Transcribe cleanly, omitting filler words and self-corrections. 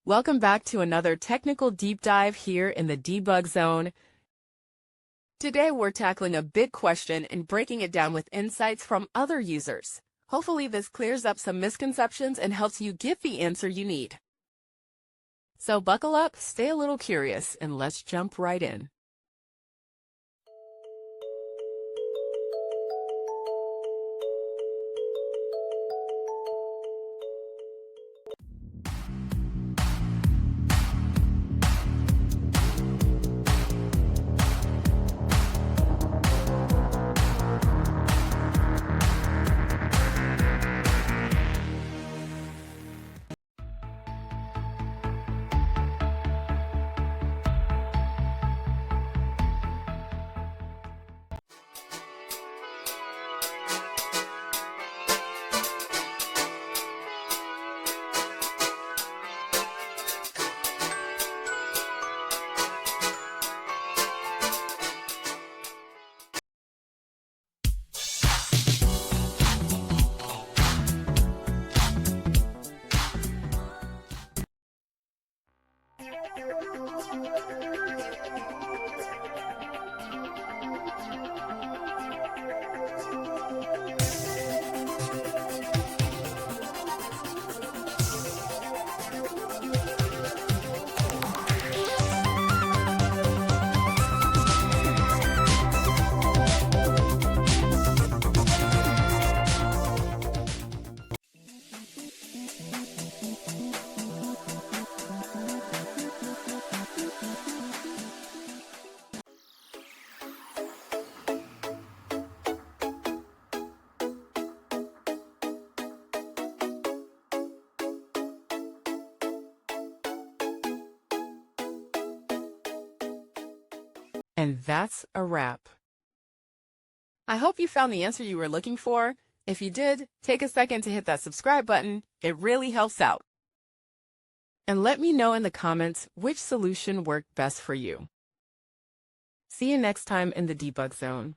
Welcome back to another technical deep dive here in the debug zone. Today we're tackling a big question and breaking it down with insights from other users. Hopefully this clears up some misconceptions and helps you get the answer you need. So buckle up, stay a little curious, and let's jump right in. And that's a wrap. I hope you found the answer you were looking for. If you did, take a second to hit that subscribe button. It really helps out. And let me know in the comments which solution worked best for you. See you next time in the debug zone.